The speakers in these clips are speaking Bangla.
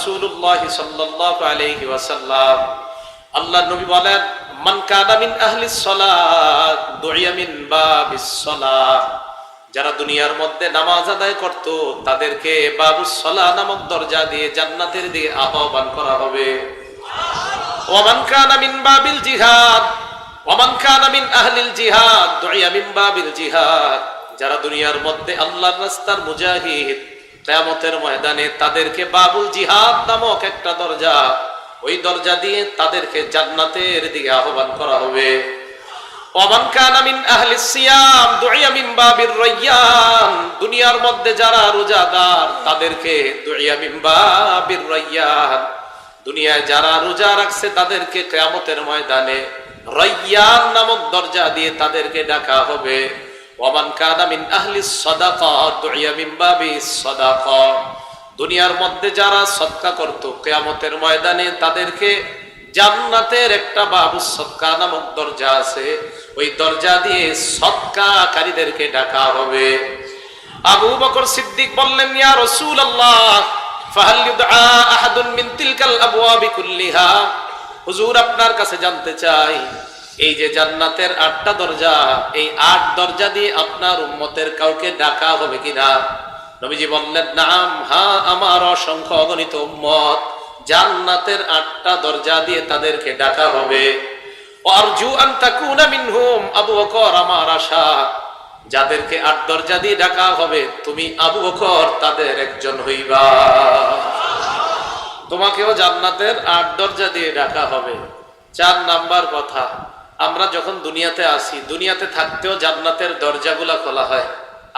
রাসূলুল্লাহ সাল্লাল্লাহু আলাইহি ওয়াসাল্লাম, আল্লাহর নবী বলেন, মান কানা মিন আহলিস সালাত দুইয়া মিন বাবিস সালাহ, যারা দুনিয়ার মধ্যে নামাজ আদায় করত তাদেরকে বাবুস সালাহ নামক দরজা দিয়ে জান্নাতের দিকে আহ্বান করা হবে। ওয়া মান কানা মিন বাবিল জিহাদ ওয়া মান কানা মিন আহলিল জিহাদ দুইয়া মিন বাবিল জিহাদ, যারা দুনিয়ার মধ্যে আল্লাহর রাস্তার মুজাহিদ, কিয়ামতের ময়দানে তাদেরকে বাবুল জিহাদ নামক একটা দরজা, ওই দরজা দিয়ে তাদেরকে জান্নাতের দিকে আহ্বান করা হবে। ওমান কানা মিন আহলিস সিয়াম দুইয়া মিন বাবির রায়্যান, দুনিয়ার মধ্যে যারা রোজাদার তাদেরকে দুইয়া মিন বাবির রায়্যান, দুনিয়ায় যারা রোজা রাখছে তাদেরকে কিয়ামতের ময়দানে রায়্যান নামক দরজা দিয়ে তাদেরকে ডাকা হবে। ওমান কানা মিন আহলিস সাদাকা দুইয়া মিন বাবিস সাদাকা, দুনিয়ার মধ্যে যারা সদকা করত কিয়ামতের ময়দানে তাদেরকে জান্নাতের একটা বাবুস সদকা নামক দরজা আছে, ওই দরজা দিয়ে সদকাকারীদেরকে ডাকা হবে। আবু বকর সিদ্দিক বললেন, ইয়া রাসূলুল্লাহ ফাহাল ইউদআ আহাদুন মিন তিলকাল আবওয়াবি কুল্লিহা, হুজুর আপনার কাছে জানতে চাই, এই যে জান্নাতের 8টা দরজা, এই 8 দরজা দিয়ে আপনার উম্মতের কাউকে ডাকা হবে কিনা? নবীজি বললেন, নাম, হ্যাঁ, আমার অসংখ্য অগণিত উম্মত জান্নাতের 8টা দরজা দিয়ে তাদেরকে ডাকা হবে। আরজু আন তাকুনা মিনহুম, আবু বকর আমার আশা যাদেরকে 8 দরজা দিয়ে ডাকা হবে তুমি আবু বকর তাদের একজন হইবা, তোমাকেও জান্নাতের 8 দরজা দিয়ে ডাকা হবে। 4 নাম্বার কথা, আমরা যখন দুনিয়াতে আসি, দুনিয়াতে থাকতেও জান্নাতের দরজাগুলা খোলা হয়।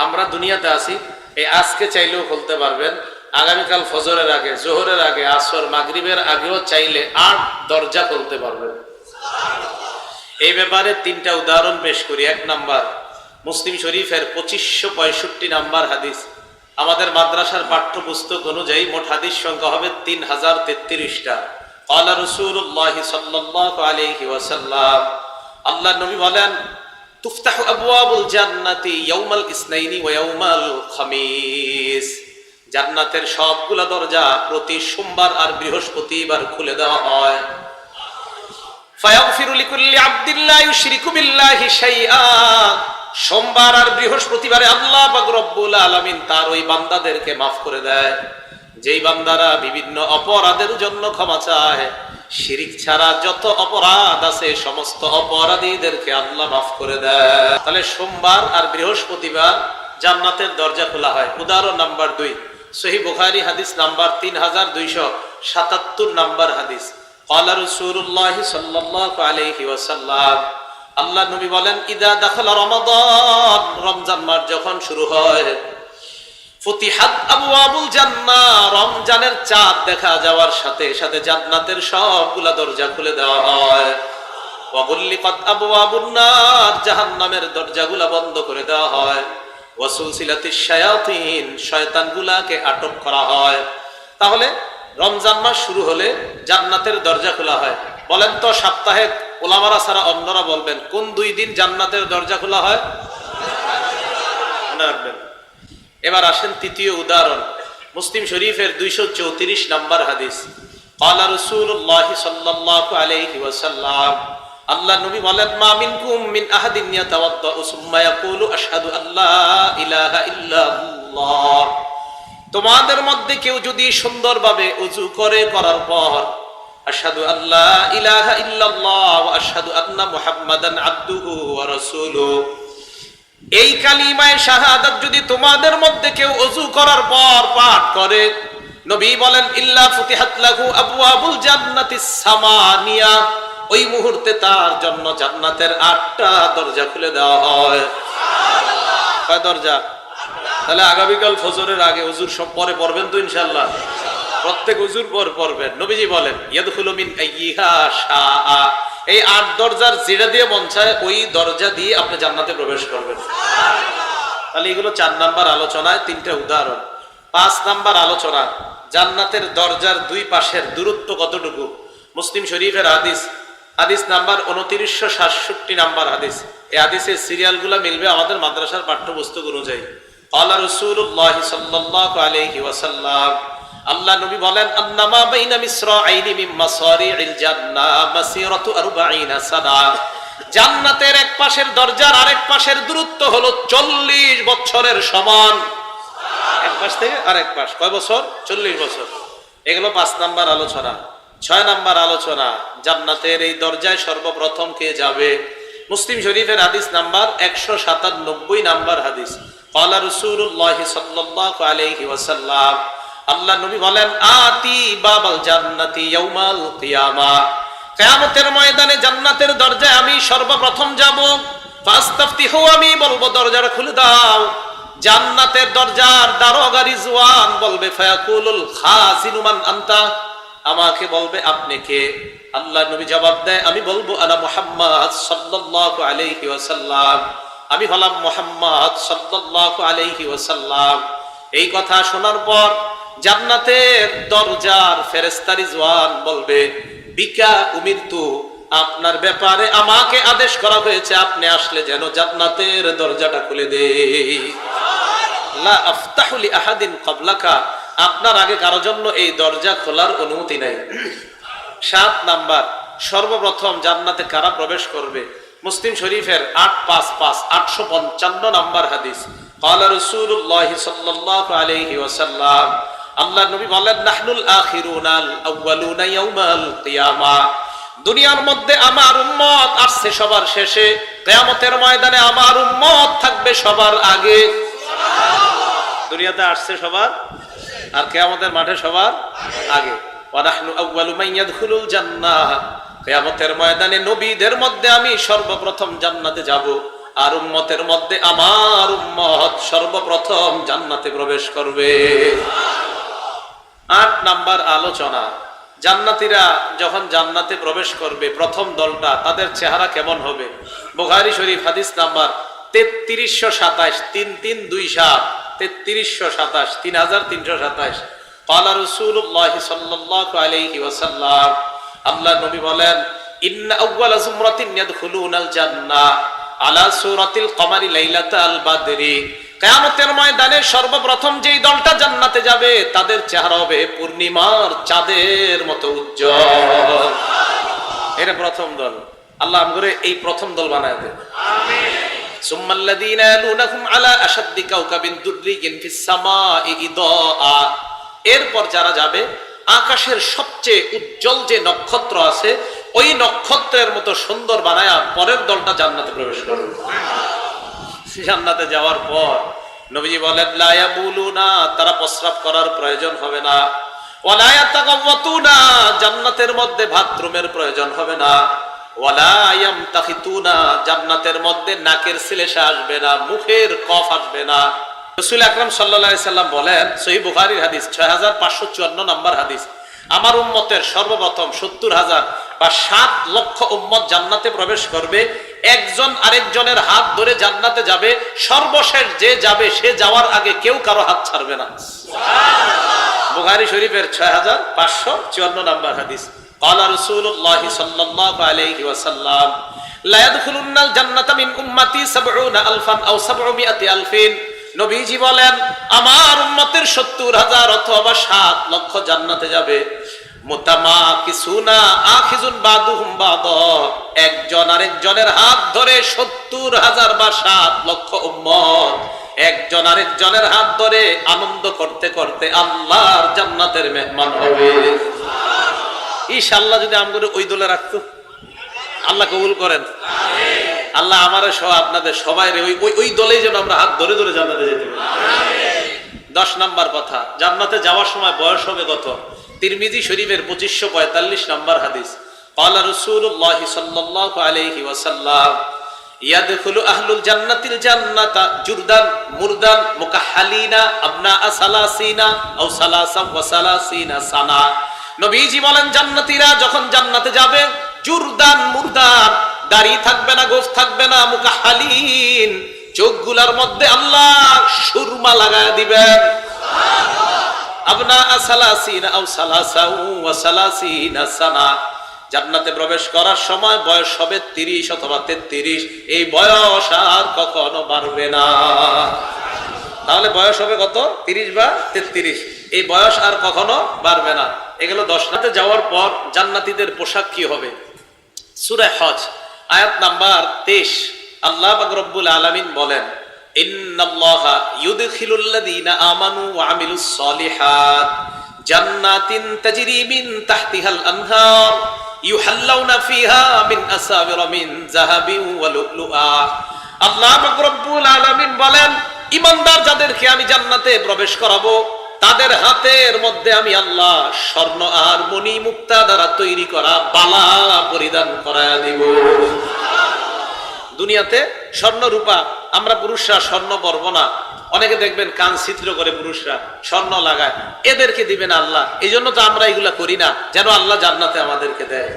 আমরা দুনিয়াতে আসি, এই আজকে চাইলেও খুলতে পারবেন, আগামীকাল ফজরের আগে, জোহরের আগে, আসর, মাগরিবের আগেও চাইলে 8 দরজা খুলতে পারবেন। এই ব্যাপারে 3টা উদাহরণ পেশ করি। 1 নাম্বার, মুসলিম শরীফের 2565 নাম্বার হাদিস। আমাদের মাদ্রাসার পাঠ্যপুস্তক অনুযায়ী মোট হাদিস সংখ্যা হবে 3033টা। ক্বালা রাসূলুল্লাহ সাল্লাল্লাহু আলাইহি ওয়াসাল্লাম, আল্লাহর নবী বলেন, তুফতাহু আবওয়াবুল জান্নাতি ইয়াউমাল ইসনাইনি ওয়া ইয়াউমাল খামিস, জান্নাতের সবগুলা দরজা প্রতি সোমবার আর বৃহস্পতিবার খুলে দেওয়া হয়। ফায়াগফিরু লিকুল্লি আবদিন লা ইউশরিকু বিল্লাহি শাইআ, সোমবার আর বৃহস্পতিবারে আল্লাহ পাক রব্বুল আলামিন তার ওই বান্দাদেরকে মাফ করে দেয়, যেই বান্দারা বিভিন্ন অপরাধের জন্য ক্ষমা চায়, শিরিক ছাড়া যত অপরাধ আছে সমস্ত অপরাধীদেরকে আল্লাহ মাফ করে দেয়। তাহলে সোমবার আর বৃহস্পতিবার জান্নাতের দরজা খোলা হয়। উদাহরণ নাম্বার 2, সহিহ বুখারী হাদিস নাম্বার 3277 নাম্বার হাদিস। ক্বালা রাসূলুল্লাহ সাল্লাল্লাহু আলাইহি ওয়াসাল্লাম, আল্লাহর নবী বলেন, ইদা দাখালা রমাদান, রমজান মাস যখন শুরু হয়, ফুতিহাত আবওয়াবুল জান্নাহ, রমজানের চাঁদ দেখা যাওয়ার সাথে সাথে জান্নাতের সবগুলা দরজা খুলে দেওয়া হয়। ওয়া গুল্লিকাত আবওয়াবুন নার, জাহান্নামের দরজাগুলা বন্ধ করে দেওয়া হয়। ওয়া সুলসিলাতিশ শায়াতিন, শয়তানগুলাকে আটক করা হয়। তাহলে রমজান মাস শুরু হলে জান্নাতের দরজা খোলা হয়। বলেন তো, সপ্তাহে ওলামারা ছাড়া অন্যরা বলবেন কোন 2 দিন জান্নাতের দরজা খোলা হয়? মনে রাখবেন। এবার আসেন 3য় উদাহরণ, মুসলিম শরীফের 234 নাম্বার হাদিস। ক্বালা রাসূলুল্লাহ সাল্লাল্লাহু আলাইহি ওয়াসাল্লাম, আল্লাহর নবী বলেন, মা মিনকুম মিন আহাদিন ইয়াতাওয়াদ্দাউ সুম্মা ইয়াকুলু আশহাদু আল্লা ইলাহা ইল্লাল্লাহ, তোমাদের মধ্যে কেউ যদি সুন্দরভাবে ওযু করে, করার পর আশহাদু আল্লা ইলাহা ইল্লাল্লাহ ওয়া আশহাদু আন্না মুহাম্মাদান আবদুহু ওয়া রাসূলুহু, এই কালিমায়ে শাহাদাত যদি তোমাদের মধ্যে কেউ ওযু করার পর পাঠ করে, নবী বলেন, ইল্লা ফুতিহাত লাহু আবওয়াবুল জান্নাতিস সামানিয়া, ওই মুহূর্তে তার জন্য জান্নাতের 8টা দরজা খুলে দেওয়া হয়। সুবহানাল্লাহ। কয় দরজা? তাহলে আগামীকাল ফজরের আগে ওযুর সব পরে পড়বেন তো ইনশাআল্লাহ? প্রত্যেক ওযুর পর পড়বেন। নবীজি বলেন, ইয়াদখুলু মিন আইয়িহা শাআ, এই 8 দরজার যেটা দিয়ে মন চায় ওই দরজা দিয়ে আপনি জান্নাতে প্রবেশ করবেন। তাহলে এগুলো 4 নাম্বার আলোচনায় 3টা উদাহরণ। 5 নাম্বার আলোচনা, জান্নাতের দরজার 2 পাশের দূরত্ব কতটুকু। মুসলিম শরীফের হাদিস, হাদিস নাম্বার 2967 নাম্বার হাদিস। এই হাদিসের সিরিয়ালগুলো মিলবে আমাদের মাদ্রাসার পাঠ্যপুস্তক অনুযায়ী। ক্বালা রাসূলুল্লাহ সাল্লাল্লাহু আলাইহি ওয়াসাল্লাম, আল্লাহ নবী বলেন আন্নামা বাইনা মিসরাইনি মিন মাসারি'িল জান্নাহ মাসিরাতু 40 সানা। জান্নাতের এক পাশের দরজার আরেক পাশের দূরত্ব হলো 40 বছরের সমান। এক পাশ থেকে আরেক পাশ কয় বছর? 40 বছর। এগুলো 5 নাম্বার আলোচনা। 6 নাম্বার আলোচনা, জান্নাতের এই দরজায় সর্বপ্রথম কে যাবে? মুসলিম শরীফের হাদিস নাম্বার 197 নাম্বার হাদিস। ক্বালা রাসূলুল্লাহ সাল্লাল্লাহু আলাইহি ওয়াসাল্লাম, আল্লাহ নবী বলেন আতি বাবাল জান্নাতি ইয়াউমাল কিয়ামা, কিয়ামতের ময়দানে জান্নাতের দরজায় আমি সর্বপ্রথম যাব। ফাস্তাফতিহু, আমি বলবো দরজাটা খুলে দাও। জান্নাতের দরজার দারোগা রিজওয়ান বলবে ফায়াকুলুল খাজিনু মান আনতা, আমাকে বলবে আপনি কে? আল্লাহ নবী জবাব দেয় আমি বলবো আনা মুহাম্মদ সাল্লাল্লাহু আলাইহি ওয়াসাল্লাম, আমি হলাম মুহাম্মদ সাল্লাল্লাহু আলাইহি ওয়াসাল্লাম। এই কথা শোনার পর জান্নাতের দরজার ফেরেশতা রিজওয়ান বলবে বিকা উমিরতু, আপনার ব্যাপারে আমাকে আদেশ করা হয়েছে আপনি আসলে যেন জান্নাতের দরজাটা খুলে দেই। লা আফতাহু লি আহাদিন ক্বাবলাকা, আপনার আগে কারো জন্য এই দরজা খোলার অনুমতি নাই। 7 নাম্বার, সর্বপ্রথম জান্নাতে কারা প্রবেশ করবে? মুসলিম শরীফের 855 নাম্বার হাদিস। ক্বালা রাসূলুল্লাহ সাল্লাল্লাহু আলাইহি ওয়াসাল্লাম, আল্লাহর নবী বলেন নাহনুল আখিরুনাল আউয়ালুনা ইয়াউমাল কিয়ামা, দুনিয়ার মধ্যে আমার উম্মত আসছে সবার শেষে, কিয়ামতের ময়দানে আমার উম্মত থাকবে সবার আগে। দুনিয়াতে আসছে সবার আর কিয়ামতের মাঠে সবার আগে। ওয়া নাহনু আউয়ালু মান ইয়াদখুলুল জান্নাহ, কিয়ামতের ময়দানে নবীদের মধ্যে আমি সর্বপ্রথম জান্নাতে যাব, আর উম্মতের মধ্যে আমার উম্মত সর্বপ্রথম জান্নাতে প্রবেশ করবে। 8 নাম্বার আলোচনা, জান্নাতীরা যখন জান্নাতে প্রবেশ করবে প্রথম দলটা তাদের চেহারা কেমন হবে? বুখারী শরীফ হাদিস নাম্বার 3327, 3327, 3327, 3327। ক্বালা রাসূলুল্লাহ সাল্লাল্লাহু আলাইহি ওয়াসাল্লাম, আল্লাহ নবী বলেন ইন্না আউওয়ালা যুমরাতিন ইয়াদখুলুনাল জান্নাহ আলা সূরাতিল কমারি লাইলাতাল বাদরি, কিয়ামতের ময়দানে সর্বপ্রথম যেই দলটা জান্নাতে যাবে তাদের চেহারা হবে পূর্ণিমার চাঁদের মতো উজ্জ্বল। এটা প্রথম দল। আল্লাহ আমগরে এই প্রথম দল বানায় দেন, আমিন। সুম্মাল্লাযীনা ইয়ালুনাহুম আলা আশাদ্দি কাওকাবিন দুররিয়িন ফিস সামাই ইদাআ, এরপর যারা যাবে আকাশের সবচেয়ে উজ্জ্বল যে নক্ষত্র আছে ওই নক্ষত্রের মতো সুন্দর বানায়া পরের দলটা জান্নাতে প্রবেশ করবে। জান্নাতে যাওয়ার পর নবীজি বলেন লা ইয়াবুলুনা, তারা প্রস্রাব করার প্রয়োজন হবে না। ওয়ালা ইয়াতাগাওয়াতুনা, জান্নাতের মধ্যে বাথরুমের প্রয়োজন হবে না। ওয়ালা ইয়ামতাখিতুনা, জান্নাতের মধ্যে নাকের শ্লেষা আসবে না, মুখের কফ আসবে না। রাসূল আকরাম সাল্লাল্লাহু আলাইহি সাল্লাম বলেন, সহিহ বুখারীর হাদিস 6554 নাম্বার হাদিস, আমার উম্মতের সর্বপ্রথম 70,000 বা 7 লক্ষ উম্মত জান্নাতে প্রবেশ করবে। একজন আরেকজনের হাত ধরে জান্নাতে যাবে, সর্বশেষ যে যাবে সে যাওয়ার আগে কেউ কারো হাত ছাড়বে না। সুবহানাল্লাহ। বুখারী শরীফের 6554 নাম্বার হাদিস। ক্বালা রাসূলুল্লাহ সাল্লাল্লাহু আলাইহি ওয়াসাল্লাম, লা ইয়াদখুলুন্নাল জান্নাতা মিন উম্মতি 70,000 আও 700,000। নবীজি বলেন আমার উম্মতের 70,000 অথবা 7 লক্ষ জান্নাতে যাবে। মুতামাকিসুনা আখিজুন বাদুহুম বাদ, একজন আরেকজনের হাত ধরে 70,000 বা 7 লক্ষ উম্মত একজন আরেকজনের হাত ধরে আনন্দ করতে করতে আল্লাহর জান্নাতের মেহমান হবে। ইনশাআল্লাহ যদি আমগরে ওই দলে রাখতো, আল্লাহ কবুল করেন, আমিন। আল্লাহ আমারে সহ আপনাদের সবাই ওই দলেই যেন আমরা হাত ধরে ধরে জান্নাতে যেতে পারি, আমিন। 10 নাম্বার কথা, জান্নাতে যাওয়ার সময় বয়স হবে কত? তিরমিজি শরীফের 2545 নাম্বার হাদিস। ক্বালা রাসূলুল্লাহ সাল্লাল্লাহু আলাইহি ওয়াসাল্লাম, ইয়াদখুলু আহলুল জান্নাতিল জান্নাতা জুরদান মুরদান মুকাহহালিনা আবনা সালাসিনা আও সালাসা ওয়া সালাসিনা সানা। নবীজি বলেন জান্নাতীরা যখন জান্নাতে যাবে জুরদান মুরদান, দাড়ি থাকবে না, গোঁফ থাকবে না, মুকাহহালিন, চোখগুলার মধ্যে আল্লাহ সুরমা লাগায় দিবেন। আবনা সালাসিনা আও সালাসা ওয়া সালাসিনা সানা, জান্নাতে প্রবেশ করার সময় বয়স হবে 30 অথবা 33। এই বয়স আর কখনো বাড়বে না। তাহলে বয়স হবে কত? 30 বা 33। এই বয়স আর কখনো বাড়বে না। এগুলো 10 রাতে যাওয়ার পর জান্নাতীদের পোশাক কি হবে? সূরা হজ আয়াত নাম্বার 23 আল্লাহ পাক রব্বুল আলামিন বলেন, ইন্নাল্লাহা ইউদখিলুল্লাযীনা আমানু ওয়া আমিলুস সলিহাত জান্নাতিন তাজরি মিন তাহতিহাল আনহার ইউহাল্লাউনা ফিহা মিন আসাবিরা মিন যাহাবিন ওয়া লুলুআ। আল্লাহ পাক রব্বুল আলামিন বলেন, ঈমানদার যাদেরকে আমি জান্নাতে প্রবেশ করাবো তাদের হাতের মধ্যে আমি আল্লাহ স্বর্ণ আর মণি মুক্তা দ্বারা তৈরি করা বালা পরিধান করায়া দিব। দুনিয়াতে স্বর্ণ রূপা আমরা পুরুষরা স্বর্ণ পরব না। অনেকে দেখবেন কান ছিদ্র করে পুরুষরা স্বর্ণ লাগায়, এদেরকে দিবে না আল্লাহ। এই জন্য তো আমরা এগুলা করি না, যেন আল্লাহ জান্নাতে আমাদেরকে দেয়।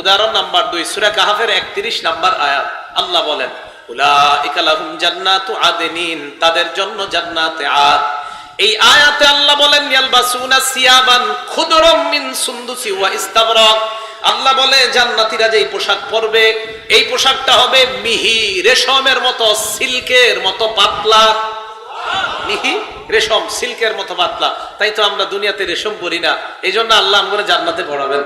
উদাহরণ নাম্বার 2 সূরা কাহফের 31 নাম্বার আয়াত আল্লাহ বলেন, উলাইকা লাহুম জান্নাতু আদনিন, তাদের জন্য জান্নাতে আদ। এই আয়াতে আল্লাহ বলেন, ইয়ালবাসুনা সিয়াবান খুদরাম মিন সুন্দুসি ওয়া ইস্তাবরাক। আল্লাহ বলে জান্নাতীরা যেই পোশাক পরবে এই পোশাকটা হবে মিহি রেশমের মতো, সিল্কের মতো পাতলা। মিহি রেশম সিল্কের মতো পাতলা। তাই তো আমরা দুনিয়াতে রেশম পরি না, এই জন্য আল্লাহ আমাদের জান্নাতে পড়াবেন।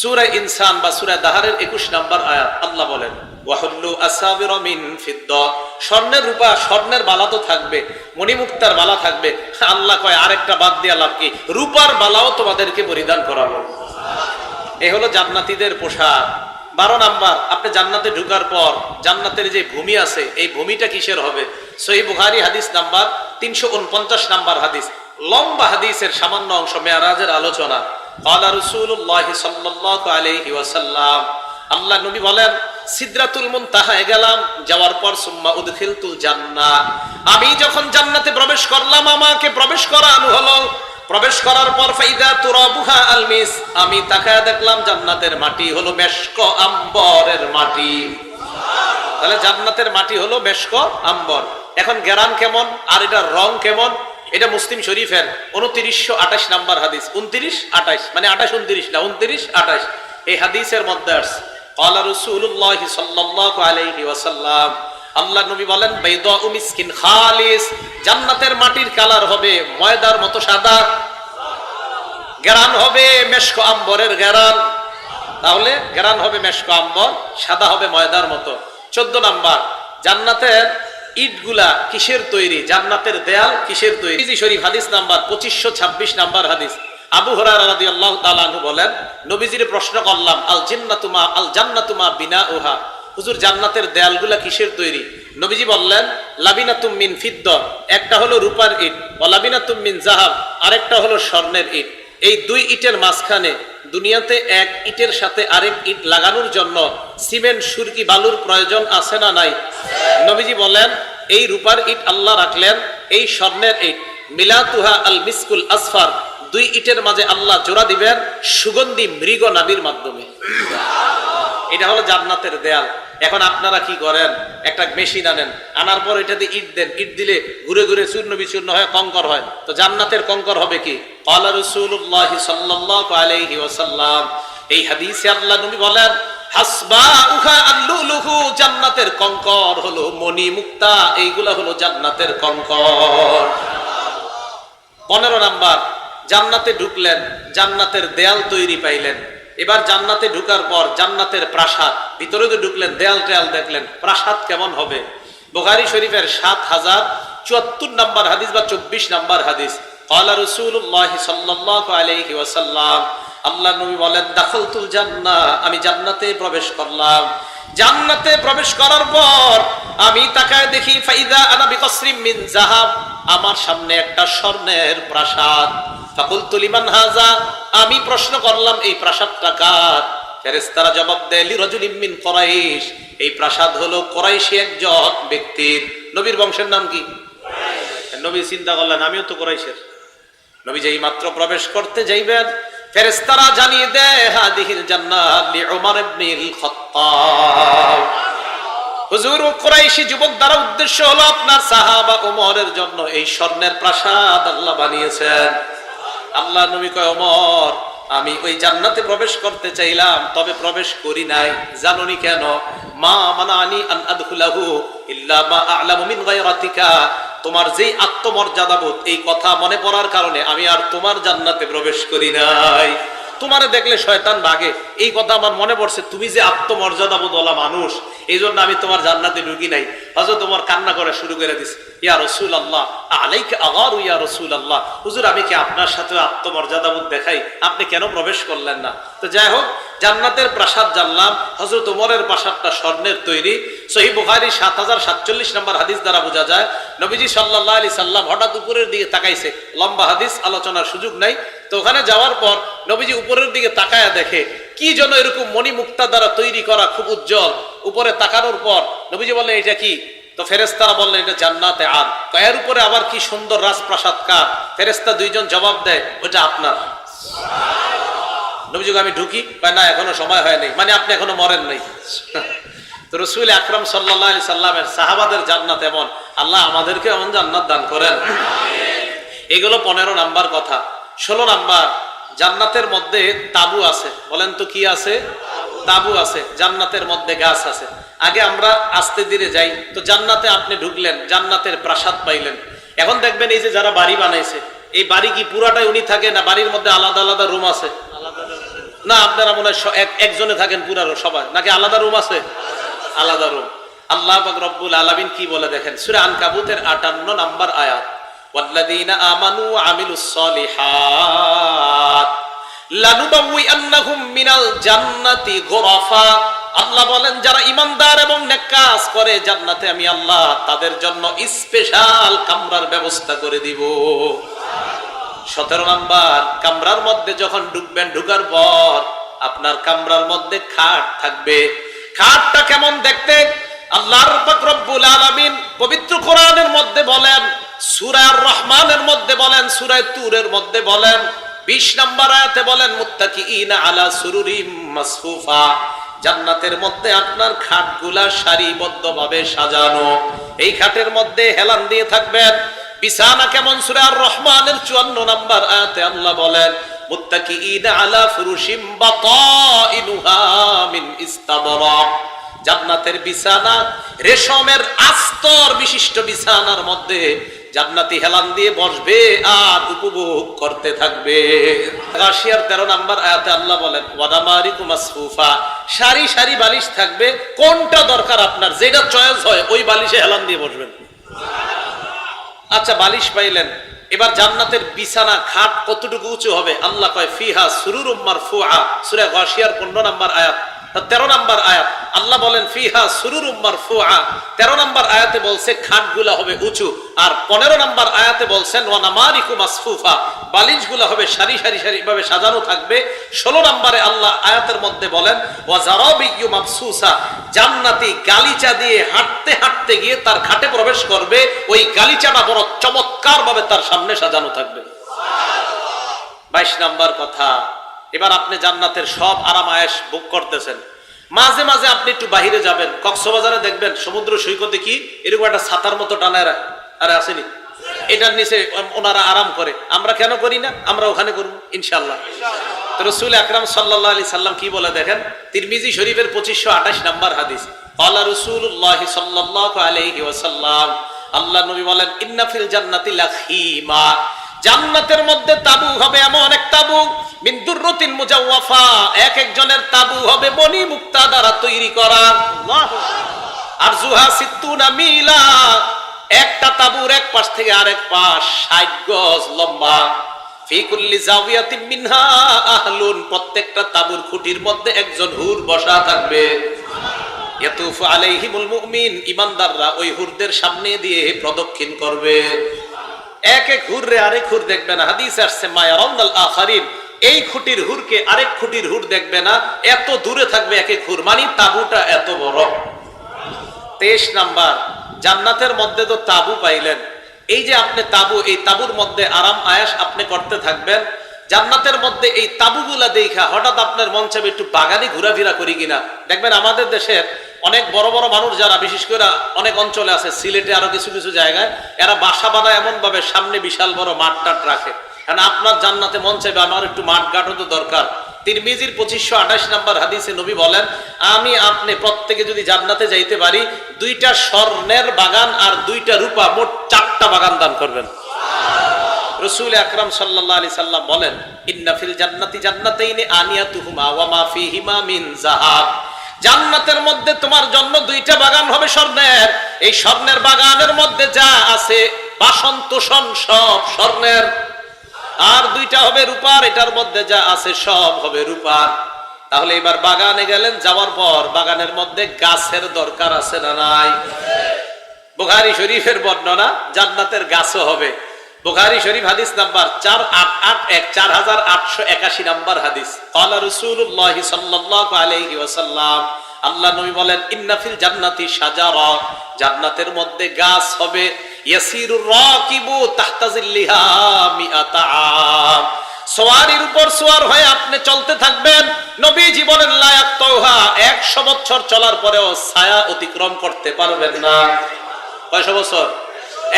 সূরা ইনসান বা সূরা দাহারের 21 নাম্বার আয়াত আল্লাহ বলেন, ওয়াহুল্লু আসাবিরা মিন ফিদ্দা, স্বর্ণের রূপা স্বর্ণের বালা তো থাকবে, মণিমুক্তার বালা থাকবে। আল্লাহ কয় আরেকটা বাদ দিয়ে লাভ কি, রূপার বালাও তোমাদেরকে পরিধান করাবো। এ হলো জান্নাতীদের পোশাক। 12 নাম্বার, আপনি জান্নাতে ঢোকার পর জান্নাতের যে ভূমি আছে এই ভূমিটা কিসের হবে? সহিহ বুখারী হাদিস নাম্বার 349 নাম্বার হাদিস, লম্বা হাদিসের সামান্য অংশ, মেরাজের আলোচনা। ক্বালা রাসূলুল্লাহ সাল্লাল্লাহু আলাইহি ওয়াসাল্লাম, আল্লাহ নবী বলেন, সিদরাতুল মুনতাহায় গেলাম, যাওয়ার পর সুম্মা উদখিলতুল জান্নাহ, আমি যখন জান্নাতে প্রবেশ করলাম আমাকে প্রবেশ করানো হলো। প্রবেশ করার পর ফাইদা তুরাবুহা আলমিস, আমি তাকায়া দেখলাম জান্নাতের মাটি হলো মেশক আম্বরের মাটি। তাহলে জান্নাতের মাটি হলো মেশক আম্বর। এখন ঘেরান কেমন আর এটার রং কেমন? এটা মুসলিম শরীফের 2928 নাম্বার হাদিস। 29-28 মানে 28-29 না, 29-28 এই হাদিসের মধ্যে আছে, ক্বালা রাসূলুল্লাহ সাল্লাল্লাহু আলাইহি ওয়াসাল্লাম, আল্লাহ নবী বলেন, বাইদাউ মিসকিন খালিস, জান্নাতের মাটির কালার হবে ময়দার মতো সাদা, ঘেরান হবে মেশক আম্বরের ঘেরান। তাহলে ঘেরান হবে মেশক আম্বর, সাদা হবে ময়দার মতো। 14 নাম্বার, জান্নাতের ইটগুলা কিসের তৈরি? জান্নাতের দেয়াল কিসের তৈরি? তিরমিজি শরীফ হাদিস নাম্বার 2526 নাম্বার হাদিস। আবু হুরায়রা রাদিয়াল্লাহু তাআলা আনহু বলেন, নবীজির প্রশ্ন করলাম, আল জান্নাতু মা বিনাউহা, হুজুর জান্নাতের দেয়ালগুলা কিসের তৈরি? নবীজি বললেন, লাবিনাতুম মিন ফিদ্দা, একটা হলো রূপার ইট, ওয়া লাবিনাতুম মিন যাহাব, আরেকটা হলো স্বর্ণের ইট। এই দুই ইটের মাঝখানে দুনিয়াতে এক ইটের সাথে আরেক ইট লাগানোর জন্য সিমেন্ট, সুরকি, বালুর প্রয়োজন আছে না নাই? নবীজি বলেন, এই রূপার ইট আল্লাহ রাখলেন, এই স্বর্ণের ইট মিলাতুহা আল মিসকুল আসফার, দুই ইটের মাঝে আল্লাহ জোড়া দিবেন সুগন্ধি মৃগ নাভির মাধ্যমে। এটা হলো জান্নাতের দেয়াল। এখন আপনারা কি করেন? একটা মেশিন আনেন, আনার পর এটাতে ইট দেন, ইট দিলে ঘুরে ঘুরে চূর্ণ বিচূর্ণ হয়, কঙ্কর হয়। তো জান্নাতের কঙ্কর হবে কি? ক্বালা রাসূলুল্লাহ সাল্লাল্লাহু আলাইহি ওয়াসাল্লাম, এই হাদিসে আল্লাহ নবী বলেন, হাসবাউহা আল-লুলুহু, জান্নাতের কঙ্কর হলো মণি মুক্তা, এইগুলা হলো জান্নাতের কঙ্কর। 15 নাম্বার, জান্নাতে ঢুকলেন, জান্নাতের দেয়াল তৈরি পাইলেন। এবার জান্নাতে ঢুকার পর জান্নাতের প্রাসাদ, ভিতরে তো ঢুকলেন, দেয়াল টেয়াল দেখলেন, প্রাসাদ কেমন হবে? বুখারী শরীফের 7074 নাম্বার হাদিস বা 24 নাম্বার হাদিস। ক্বালা রাসূলুল্লাহ সাল্লাল্লাহু আলাইহি ওয়াসাল্লাম, আল্লাহ নবী বলেন, দাখালতুল জান্নাহ, আমি জান্নাতে প্রবেশ করলাম। জান্নাতে প্রবেশ করার পর আমি তাকায় দেখি, ফাইদা আনা বিকসরিম মিন যাহাব, আমার সামনে একটা স্বর্ণের প্রাসাদ। ফাকুলতু লিমান হাযা, আমি প্রশ্ন করলাম এই প্রাসাদটা কার? ফেরেশতারা জবাব দেয়, লিরাজুলিম মিন কুরাইশ, এই প্রাসাদ হলো কুরাইশী একজন ব্যক্তির। নবীর বংশের নাম কি? কুরাইশ। নবী চিন্তা করলেন, আমিও তো কুরাইশের। নবী যেই মাত্র প্রবেশ করতে যাইবেন, ফেরেশতারা জানিয়ে দেয়, হাদিহিল জান্নাহ লিউমর ইবনুল খাত্তাব, হুজুর কুরাইশী যুবক দ্বারা উদ্দেশ্য হলো আপনার সাহাবা ওমরের জন্য এই স্বর্ণের প্রাসাদ আল্লাহ বানিয়েছেন। আল্লাহ নবী কয়, ওমর আমি ওই জান্নাতে প্রবেশ করতে চাইলাম, তবে প্রবেশ করি নাই। জানুনি কেন? মা মানানি আন আদখুলাহু ইল্লা মা আ'লামু মিন গায়রাতিকা, তোমার যেই আত্মমর্যাদাবোধ, এই কথা মনে পড়ার কারণে আমি আর তোমার জান্নাতে প্রবেশ করি নাই। তোমারে দেখলে শয়তান ভাগে, এই কথা আমার মনে পড়ছে, তুমি যে আত্মমর্যাদাবোধওয়ালা মানুষ, এই জন্য আমি তোমার জান্নাতে ঢুকি নাই। হযরত ওমর কান্না করা শুরু করে দিছে, ইয়া রাসূলুল্লাহ আলাইকা আগারু ইয়া রাসূলুল্লাহ, হুজুর আমি কি আপনার সাথে আত্মমর্যাদাবোধ দেখাই, আপনি কেন প্রবেশ করলেন না? তো যাই হোক, জান্নাতের প্রাসাদ জানলাম। হযরত ওমরের প্রাসাদটা স্বর্ণের তৈরি। সহিহ বুখারী 7047 নম্বর হাদিস দ্বারা বোঝা যায়, নবীজি সাল্লাল্লাহু আলাইহি সাল্লাম হঠাৎ উপরের দিকে তাকাইছে। লম্বা হাদিস, আলোচনার সুযোগ নাই। তো ওখানে যাওয়ার পর নবীজি উপরের দিকে তাকায়া দেখে কি যেন এরকম মণিমুক্তা দ্বারা তৈরি করা, খুব উজ্জ্বল। উপরে তাকানোর পর নবীজি বললেন, এটা কি? তো ফেরেশতারা বললেন, এটা জান্নাতে আদ। এর উপরে আবার কি সুন্দর রাজপ্রাসাদ কার? ফেরেশতা দুইজন জবাব দেয়, ওটা আপনার। নবীজি আমি ঢুকি? না, এখনো সময় হয়নি, মানে আপনি এখনো মরেন নাই। তো রাসূল আকরাম সাল্লাল্লাহু আলাইহি সাল্লামের সাহাবাদের জান্নাত এমন, আল্লাহ আমাদেরকে এমন জান্নাত দান করেন। এগুলো 15 নাম্বার কথা। 16 নাম্বার, জান্নাতের মধ্যে তাবু আছে। বলেন তো কি আছে? তাবু আছে। জান্নাতের মধ্যে গাছ আছে। আগে আমরা আস্তে ধীরে যাই। তো জান্নাতে আপনি ঢুকলেন, জান্নাতের প্রাসাদ পাইলেন। এখন দেখবেন এই যে যারা বাড়ি বানাইছে, এই বাড়ি কি পুরাটাই উনি থাকে, না বাড়ির মধ্যে আলাদা আলাদা রুম আছে? না, আপনারা মনে হয় একজনে থাকেন পুরা সবাই, নাকি আলাদা রুম আছে? আলাদা রুম। আল্লাহ পাক রব্বুল আলামিন কি বলে দেখেন, সূরা আনকাবুতের 58 নাম্বার আয়াত, ওয়াল্লাযীনা আমানু ওয়া আমিলুস সলিহাত লানুবাউইআন্নাহুম মিনাল জান্নাতি গুরাফা। আল্লাহ বলেন, যারা ঈমানদার এবং নেক কাজ করে, জান্নাতে আমি আল্লাহ তাদের জন্য স্পেশাল কামরার ব্যবস্থা করে দিব। 17 নাম্বার, কামরার মধ্যে যখন ঢুকবেন, ঢুকার পর আপনার কামরার মধ্যে খাট থাকবে। খাটটা কেমন দেখতে? আল্লাহর পাক রব্বুল আলামিন পবিত্র কোরআনের মধ্যে বলেন, সূরা আর রহমানের মধ্যে বলেন, সূরা তুরের মধ্যে বলেন, 20 নম্বর আয়াতে বলেন, মুত্তাকিইনা আলা সুরুরিম মাসফুফা। জান্নাতের মধ্যে আপনার খাটগুলা সারিবদ্ধভাবে সাজানো। এই খাটের মধ্যে হেলান দিয়ে থাকবেন। বিছানা কেমন? সূরা আর রহমানের 54 নম্বর আয়াতে আল্লাহ বলেন, মুত্তাকিইনা আলা ফুরুশিম বাতাইনুহা মিন ইস্তাবরাক। জান্নাতের বিছানা রেশমের আস্তর বিশিষ্ট বিছানার মধ্যে জান্নাতি হেলান দিয়ে বসবে আর উপভোগ করতে থাকবে। গাশিয়ার 13 নম্বর আয়াতে আল্লাহ বলেন, ওয়াদামারিকু মাসফুফা। সারি সারি বালিশ থাকবে। কোনটা দরকার আপনার, যেটা চয়েস হয় ওই বালিশে হেলান দিয়ে বসবেন। আচ্ছা, বালিশ পাইলেন। এবার জান্নাতের বিছানা খাট কতটুকু উঁচু হবে? আল্লাহ কয়, ফিহা সুরুরুম মারফুআ। সূরা গাশিয়ার 15 নম্বর আয়াত। 13 নম্বর আয়াত আল্লাহ বলেন, ফিহা সুরুরুম মারফুআ। 13 নম্বর আয়াতে বলছে খাটগুলা হবে উঁচু, আর 15 নম্বর আয়াতে বলছেন ওয়ানামারিকু মাসফুফা, বালিশগুলা হবে সারি সারি সারি ভাবে সাজানো থাকবে। 16 নম্বরে আল্লাহ আয়াতের মধ্যে বলেন, ওয়াজারাবিয়্যু মাবসুসা। জান্নাতি গালিচা দিয়ে হাঁটতে হাঁটতে গিয়ে তার খাটে প্রবেশ করবে। ওই গালিচাটা বড় চমৎকার ভাবে তার সামনে সাজানো থাকবে। 22 নম্বর কথা, এবার আপনি জান্নাতের সব আরাম আয়েশ ভোগ করতেছেন। মাঝে মাঝে আপনি একটু বাহিরে যাবেন, কক্সবাজারে দেখবেন সমুদ্র সৈকতে কি এরকম একটা ছাতার মতো টানায় আরে আসেনি, এটার নিচে ওনারা আরাম করে। আমরা কেন করি না? আমরা ওখানে করবো ইনশাআল্লাহ। তো রাসূল আকরাম সাল্লাল্লাহু আলাইহি সাল্লাম কি বলে দেখেন, তিরমিজি শরীফের 2528 নম্বর হাদিস, ক্বালা রাসূলুল্লাহ সাল্লাল্লাহু আলাইহি ওয়াসাল্লাম, আল্লাহ নবী বলেন, ইন্না ফিল জান্নাতি লাখিমা। জান্নাতের মধ্যে তাবু হবে, এমন এক তাবু মিন দুররাতিন মুজাওয়াফা। এক একজনের তাবু হবে মণি মুক্তা দ্বারা তৈরি করা। আর জুহা 60 মিলা। একটা তাবুর এক পাশ থেকে আরেক পাশ 60 গজ লম্বা। ফি কুল্লি জাওয়াতিন মিনহা আহলুন। প্রত্যেকটা তাবুর খুঁটির মধ্যে একজন হুর বসা থাকবে। ইয়াতুফু আলাইহিমুল মুমিন। ঈমানদাররা ওই হুরদের সামনে দিয়ে প্রদক্ষিণ করবে। এক এক হুররে আরেক হুর দেখবে না। হাদিসে আসছে, মায়ারাউনাল আখারিন। এই খুঁটির হুরকে আরেক খুঁটির হুর দেখবে না, এত দূরে থাকবে এক এক হুর, মানে তাবুটা এত বড়। 23 নাম্বার, জান্নাতের মধ্যে তো তাবু পাইলেন। এই যে আপনি তাবু, এই তাবুর মধ্যে আরাম আয়েশ আপনি করতে থাকবেন। জান্নাতের মধ্যে এই তাবুগুলা দেখা হঠাৎ আপনার মন চাইবে একটু বাগানে ঘোরাফেরা করি কিনা। দেখবেন আমাদের দেশের অনেক বড় বড় মানুষ যারা, বিশেষ করে অনেক অঞ্চলে আছে, সিলেটে আরো কিছু কিছু জায়গায়, এরা বাসা বানায় এমন ভাবে সামনে বিশাল বড় মাঠ টাট রাখে। কারণ আপনার জান্নাতে মন চাইবে আমার একটু মাঠ ঘাটও তো দরকার। তিরমিজির 2528 নম্বর হাদিসে নবী বলেন, আমি আপনি প্রত্যেকে যদি জান্নাতে যাইতে পারি, 2টা স্বর্ণের বাগান আর 2টা রূপা, মোট 4টা বাগান দান করবেন। রাসূল আকরাম সাল্লাল্লাহু আলাইহি সাল্লাম বলেন, ইন্না ফিল জান্নাতি জান্নাতাইনি আনিয়াতুহুমা ওয়া মা ফীহিমা মিন যাহাব। জান্নাতের মধ্যে তোমার জন্য 2টা বাগান হবে স্বর্ণের। এই স্বর্ণের বাগানের মধ্যে যা আছে বাসন তোষণ সব স্বর্ণের, আর 2টা হবে রূপার, এটার মধ্যে যা আছে সব হবে রূপার। তাহলে এবার বাগানে গেলেন, যাওয়ার পর বাগানের মধ্যে গাছের দরকার আছে না নাই? বুখারী শরীফের বর্ণনা, জান্নাতের গাছও হবে। বুখারী শরীফ হাদিস নাম্বার 4881 নাম্বার হাদিস। ক্বালা রাসূলুল্লাহ সাল্লাল্লাহু আলাইহি ওয়াসাল্লাম, আল্লাহ নবী বলেন, ইন্না ফিল জান্নাতি শাজারা, জান্নাতের মধ্যে গাছ হবে, ইয়াসিরুর রাকিবু তাহতা জিল্লিহা মিআতা আম, সওয়ারির উপর সওয়ার হয়ে আপনি চলতে থাকবেন। নবীজি বলেন, লা ইয়াকতাউহা, 100 বছর চলার পরেও ছায়া অতিক্রম করতে পারবেন না। কয়শো বছর?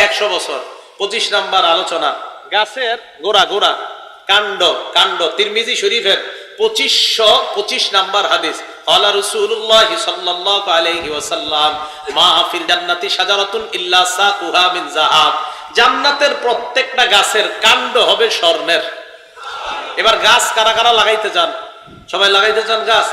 100 বছর। 25 নাম্বার আলোচনা, গাছের গোড়া গোড়া, কাণ্ড কাণ্ড। তিরমিজি শরীফের 2525 নাম্বার হাদিস। ক্বালা রাসূলুল্লাহ সাল্লাল্লাহু আলাইহি ওয়াসাল্লাম, মা ফিল জান্নাতি শাজারাতুন ইল্লা সাকুহা মিন যাহাব, জান্নাতের প্রত্যেকটা গাছের কাণ্ড হবে স্বর্ণের। এবার গাছ কারা কারা লাগাইতে চান? সবাই লাগাইতে চান গাছ?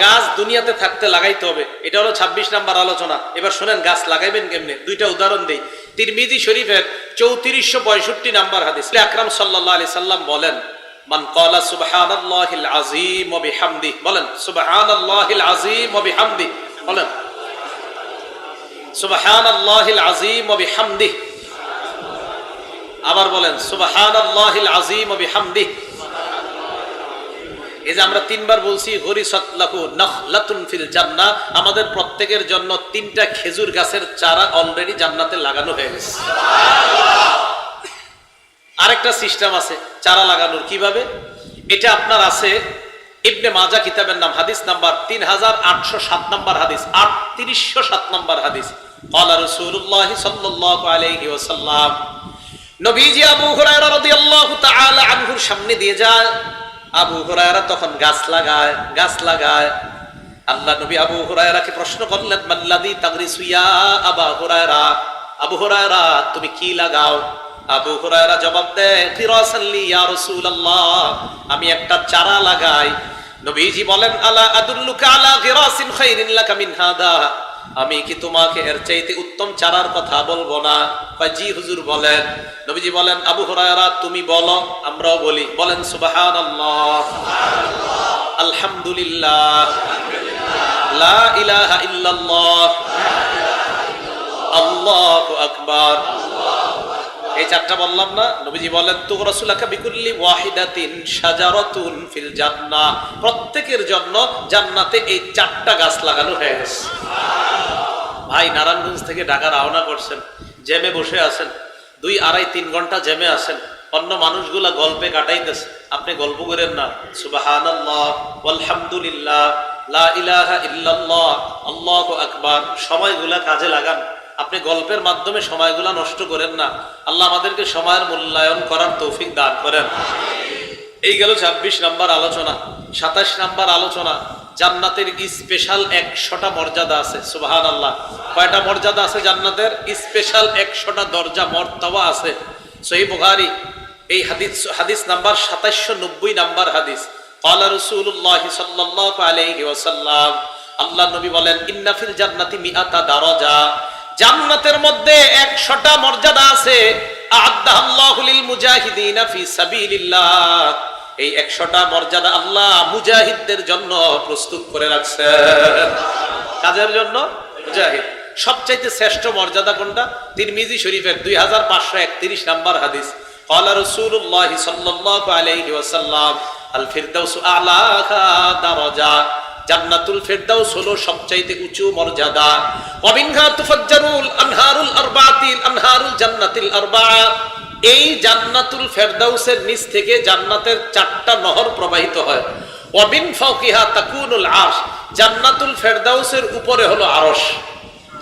গাছ দুনিয়াতে থাকতে লাগাইতে হবে। এটা হলো 26 নাম্বার আলোচনা। এবার শুনেন গাছ লাগাইবেন কেমনে, 2টা উদাহরণ দেই। তিরমিজি শরীফের 3465 নাম্বার হাদিস। আকরাম সাল্লাল্লাহু আলাইহি সাল্লাম বলেন, মান ক্বালা সুবহানাল্লাহিল আযীম ওয়া বিহামদিহি, বলেন সুবহানাল্লাহিল আযীম ওয়া বিহামদিহি, বলেন সুবহানাল্লাহিল আযীম ওয়া বিহামদিহি, আবার বলেন সুবহানাল্লাহিল আযীম ওয়া বিহামদিহি। এই যে আমরা 3বার বলছি, গরিসাত লাহু নাখলাতুন ফিল জান্নাহ, আমাদের প্রত্যেকের জন্য 3টা খেজুর গাছের চারা অলরেডি জান্নাতে লাগানো হয়ে গেছে। আরেকটা সিস্টেম আছে চারা লাগানোর, কিভাবে? এটা আপনার আছে ইবনে মাজাহ কিতাবের নাম, হাদিস নাম্বার 3807 নাম্বার হাদিস, 3807 নাম্বার হাদিস। ক্বালা রাসূলুল্লাহ সাল্লাল্লাহু আলাইহি ওয়াসাল্লাম, নবীজি আবু হুরায়রা রাদিয়াল্লাহু তাআলা আনহুর সামনে দিয়ে যায়। আবু হুরায়রা তখন গাছ লাগায়। আল্লাহ নবী আবু হুরায়রাকে প্রশ্ন করলেন, মাল্লাযী তাগরিসু ইয়া আবা হুরায়রা, আবু হুরায়রা তুমি কি লাগাও? আবু হুরায়রা জবাব দেয়, ফিরাসান লি ইয়া রাসূলুল্লাহ, আমি একটা চারা লাগাই। নবীজি বলেন, আলা আদুল্লুকা আলা গিরাসিন খায়রিন লাকা মিন হাদা, আমি কি তোমাকে এর চাইতে উত্তম চারার কথা বলবো না? জি হুজুর বলেন। নবীজি বলেন, আবু হুরায়রা তুমি বলো, আমরাও বলি, বলেন সুবহানাল্লাহ, আলহামদুলিল্লাহ, লা ইলাহা ইল্লাল্লাহ, আল্লাহু আকবার। এই 4টা বললাম না? নবীজি বলেন, তুগরাসুলাকা বিকুল্লি ওয়াহিদাতিন শাজারাতুন ফিল জান্নাহ, প্রত্যেকের জন্য জান্নাতে এই 4টা গাছ লাগানো হয়ে গেছে। ভাই নারায়ণগঞ্জ থেকে ঢাকা রওনা করছেন, জ্যামে বসে আছেন, 2-2.5-3 ঘন্টা জ্যামে আছেন, অন্য মানুষগুলা গল্পে কাটাইতেছে, আপনি গল্প করেন না। সুবহানাল্লাহ, আলহামদুলিল্লাহ, লা ইলাহা ইল্লাল্লাহ, আল্লাহু আকবার, সময়গুলা কাজে লাগান। আপনি গল্পের মাধ্যমে সময়গুলা নষ্ট করেন না। আল্লাহ আমাদেরকে সময়ের মূল্যায়ন করার তৌফিক দান করেন। এই গেল 26 নাম্বার আলোচনা। 27 নাম্বার আলোচনা, জান্নাতের স্পেশাল 100টা মর্যাদা আছে। সুবহানাল্লাহ, কয়টা মর্যাদা আছে জান্নাতের? স্পেশাল 100টা দরজা মর্তবা আছে। সহিহ বুখারী এই হাদিস নাম্বার 2790 নাম্বার হাদিস। ক্বালা রাসূলুল্লাহ সাল্লাল্লাহু আলাইহি ওয়াসাল্লাম, আল্লাহ নবী বলেন, ইন্না ফিল জান্নাতি মিআতা দারাজা, জান্নাতের মধ্যে 100টা মর্যাদা আছে। আ'আদাল্লাহু লিল মুজাহিদিনা ফি সাবিলিল্লাহ, এই 100টা মর্যাদা আল্লাহ মুজাহিদদের জন্য প্রস্তুত করে রাখছেন। কাজের জন্য মুজাহিদ। সবচাইতে শ্রেষ্ঠ মর্যাদা কোনটা? তিরমিজি শরীফের 2531 নাম্বার হাদিস। ক্বালা রাসূলুল্লাহ সাল্লাল্লাহু আলাইহি ওয়াসাল্লাম, আল ফিরদাউসু আ'লাহা দারাজা, জান্নাতুল ফিরদাউস হলো সবচাইতে উঁচু মর্যাদা। ওয়া মিনহা তুফাজ্জারুল আনহারুল আরবাআতিল আনহারুল জান্নাতিল আরবাআ, এই জান্নাতুল ফেরদাউসের নিচ থেকে জান্নাতের 4টা নহর প্রবাহিত হয়। ওয়া মিন ফাওকিহা তাকুনুল আরশ, জান্নাতুল ফেরদাউসের উপরে হলো আরশ।